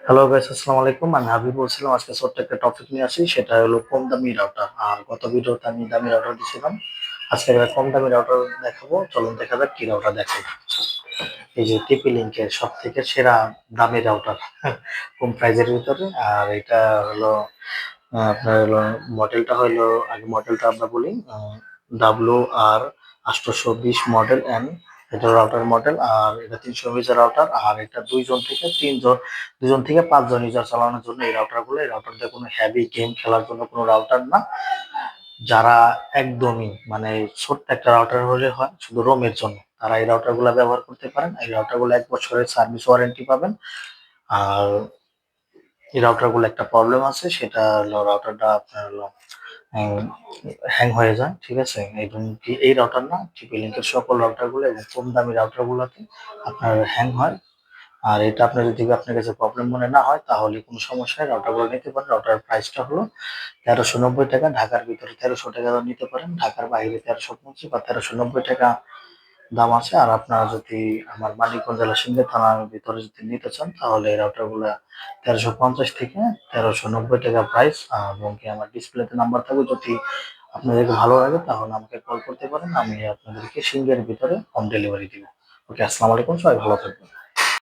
Hello guys, আসসালামু আলাইকুম। আমি হাবিব বলছিলাম। আজকে ছোট্ট একটা টপিক নিয়ে আসি, সেটা হলো কম দামি রাউটার। আর গত ভিডিওতে আমি দামি রাউটার দিয়েছিলাম, আজকে একটা কম দামি রাউটার দেখাবো। চলুন দেখা যাক কি রাউটার দেখাই। এই যে টিপি লিঙ্কের সব থেকে সেরা দামি রাউটার কম প্রাইজের ভিতরে। আর এটা হলো আপনার হলো মডেলটা হলো, আগে মডেলটা আমরা বলি, WR 820 মডেল এন। এটা রাউটার মডেল। আর এটা 300 রাউটার। আর এটা দুজন থেকে পাঁচজন ইউজার চালানোর জন্য এই রাউটার গুলো। এই রাউটারটা কোনো হেভি গেম খেলার জন্য কোনো রাউটার না। যারা একদমই মানে ছোট্ট একটা রাউটার হলে হয় শুধু রোমের জন্য, তারা এই রাউটার গুলা ব্যবহার করতে পারেন। এই রাউটার গুলো 1 বছরের সার্ভিস ওয়ারেন্টি পাবেন। আর এই রাউটার গুলো একটা প্রবলেম আছে, সেটা হলো রাউটারটা আপনার হলো হ্যাং হয়ে যায়। ঠিক আছে, এবং কি এই রাউটার না, টিপি লিঙ্কের সকল রাউটার গুলো এবং কম দামি রাউটার গুলোতে আপনার হ্যাং হয়। আর এটা আপনার যদি আপনার কাছে প্রবলেম মনে না হয়, তাহলে কোনো সমস্যা নেই, রাউটার গুলো নিতে পারেন। রাউটার প্রাইসটা হলো 1390 টাকা। ঢাকার ভিতরে 1300 টাকা নিতে পারেন, ঢাকার বাইরে 1350 বা 1390 টাকা দাম আছে। আর আপনারা যদি আমার মানিকগঞ্জ জেলা সিংড়া থানার ভিতরে যদি নিতে চান, তাহলে এই রাউটার গুলা 1350 থেকে 1390 টাকা প্রাইস। এবং কি আমার ডিসপ্লেতে নাম্বার থাকবে, যদি আপনাদেরকে ভালো লাগে তাহলে আমাকে কল করতে পারেন। আমি আপনাদেরকে সিংহের ভিতরে হোম ডেলিভারি দিব। ওকে, আসসালামু আলাইকুম, সবাই ভালো থাকবেন।